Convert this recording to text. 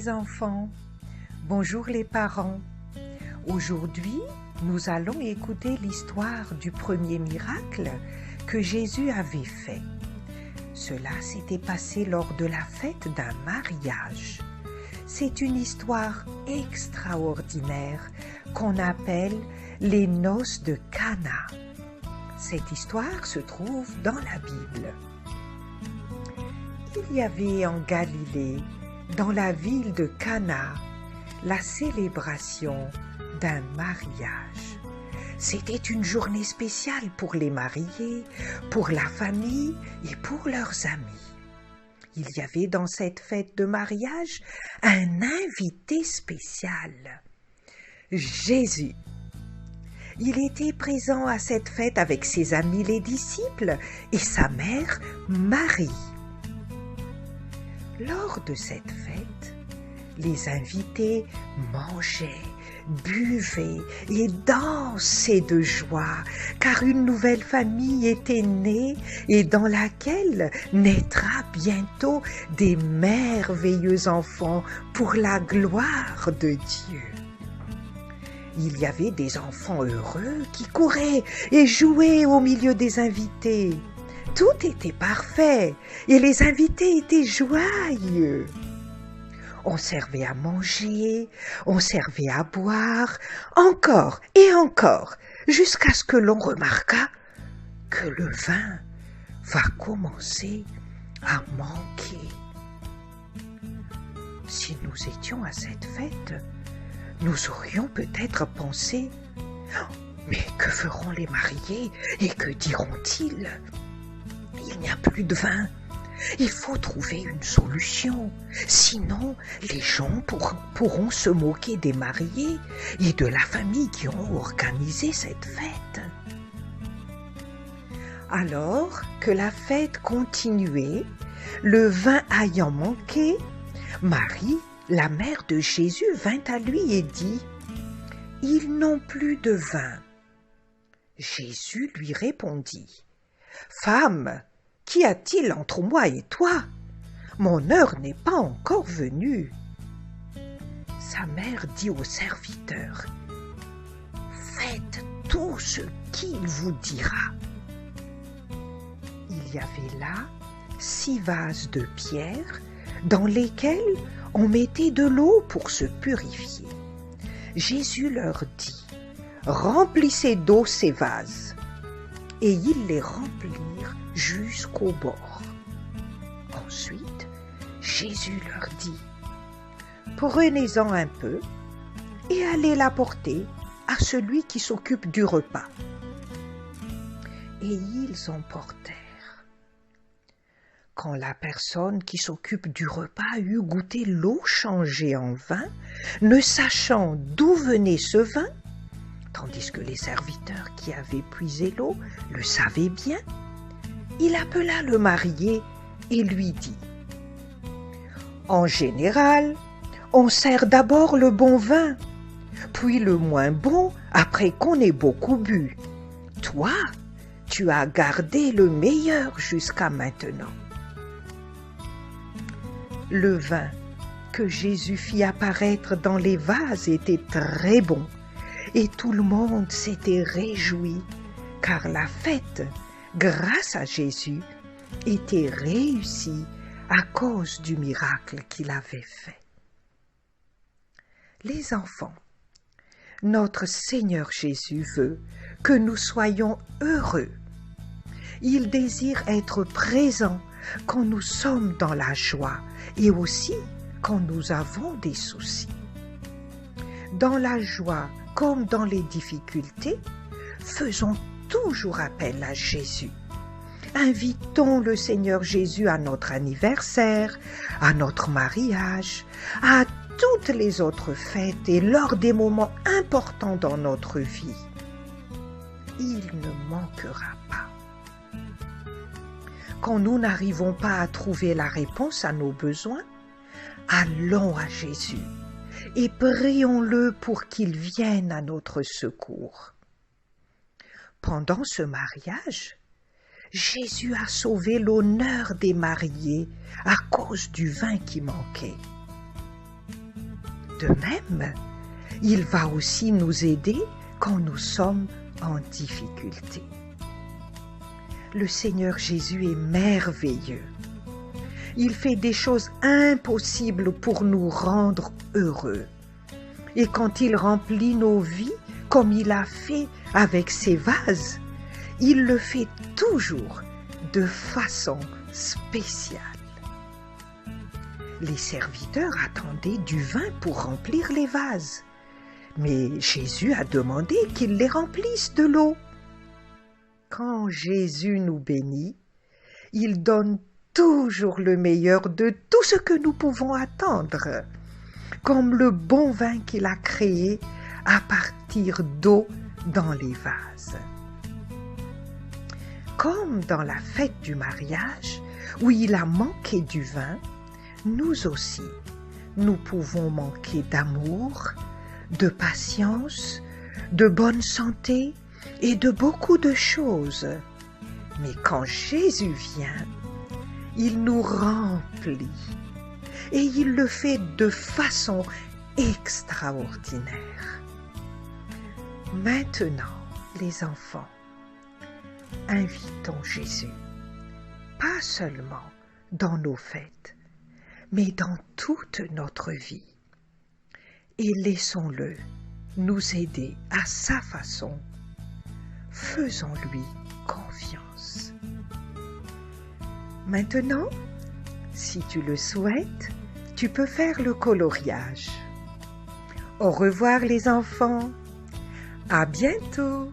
les enfants, bonjour les parents. Aujourd'hui, nous allons écouter l'histoire du premier miracle que Jésus avait fait. Cela s'était passé lors de la fête d'un mariage. C'est une histoire extraordinaire qu'on appelle les noces de Cana. Cette histoire se trouve dans la Bible. Il y avait en Galilée, dans la ville de Cana, la célébration d'un mariage. C'était une journée spéciale pour les mariés, pour la famille et pour leurs amis. Il y avait dans cette fête de mariage un invité spécial, Jésus. Il était présent à cette fête avec ses amis les disciples et sa mère Marie. Lors de cette fête, les invités mangeaient, buvaient et dansaient de joie, car une nouvelle famille était née et dans laquelle naîtra bientôt des merveilleux enfants pour la gloire de Dieu. Il y avait des enfants heureux qui couraient et jouaient au milieu des invités. Tout était parfait et les invités étaient joyeux. On servait à manger, on servait à boire, encore et encore, jusqu'à ce que l'on remarqua que le vin va commencer à manquer. Si nous étions à cette fête, nous aurions peut-être pensé « Mais que feront les mariés et que diront-ils ? Il n'y a plus de vin. Il faut trouver une solution. Sinon, les gens pourront se moquer des mariés et de la famille qui ont organisé cette fête. » Alors que la fête continuait, le vin ayant manqué, Marie, la mère de Jésus, vint à lui et dit « Ils n'ont plus de vin. » Jésus lui répondit « Femme, qu'y a-t-il entre moi et toi? Mon heure n'est pas encore venue. » Sa mère dit au serviteur « Faites tout ce qu'il vous dira. » Il y avait là 6 vases de pierre dans lesquels on mettait de l'eau pour se purifier. Jésus leur dit « Remplissez d'eau ces vases. » Et ils les remplirent jusqu'au bord. Ensuite, Jésus leur dit « Prenez-en un peu et allez l'apporter à celui qui s'occupe du repas. » Et ils emportèrent. Quand la personne qui s'occupe du repas eut goûté l'eau changée en vin, ne sachant d'où venait ce vin, tandis que les serviteurs qui avaient puisé l'eau le savaient bien, il appela le marié et lui dit « En général, on sert d'abord le bon vin, puis le moins bon après qu'on ait beaucoup bu. Toi, tu as gardé le meilleur jusqu'à maintenant. » Le vin que Jésus fit apparaître dans les vases était très bon, et tout le monde s'était réjoui, car la fête, grâce à Jésus, était réussie à cause du miracle qu'il avait fait. Les enfants, notre Seigneur Jésus veut que nous soyons heureux. Il désire être présent quand nous sommes dans la joie et aussi quand nous avons des soucis. Dans la joie comme dans les difficultés, faisons toujours appel à Jésus. Invitons le Seigneur Jésus à notre anniversaire, à notre mariage, à toutes les autres fêtes et lors des moments importants dans notre vie. Il ne manquera pas. Quand nous n'arrivons pas à trouver la réponse à nos besoins, allons à Jésus et prions-le pour qu'il vienne à notre secours. Pendant ce mariage, Jésus a sauvé l'honneur des mariés à cause du vin qui manquait. de même, il va aussi nous aider quand nous sommes en difficulté. Le Seigneur Jésus est merveilleux. Il fait des choses impossibles pour nous rendre heureux. Et quand il remplit nos vies, comme il a fait avec ces vases, il le fait toujours de façon spéciale. Les serviteurs attendaient du vin pour remplir les vases, mais Jésus a demandé qu'ils les remplissent de l'eau. Quand Jésus nous bénit, il donne toujours le meilleur de tout ce que nous pouvons attendre, comme le bon vin qu'il a créé à partir d'eau dans les vases. Comme dans la fête du mariage, où il a manqué du vin, nous aussi, nous pouvons manquer d'amour, de patience, de bonne santé et de beaucoup de choses. Mais quand Jésus vient, il nous remplit et il le fait de façon extraordinaire. Maintenant, les enfants, invitons Jésus, pas seulement dans nos fêtes, mais dans toute notre vie, et laissons-le nous aider à sa façon. Faisons-lui confiance. Maintenant, si tu le souhaites, tu peux faire le coloriage. Au revoir les enfants, à bientôt!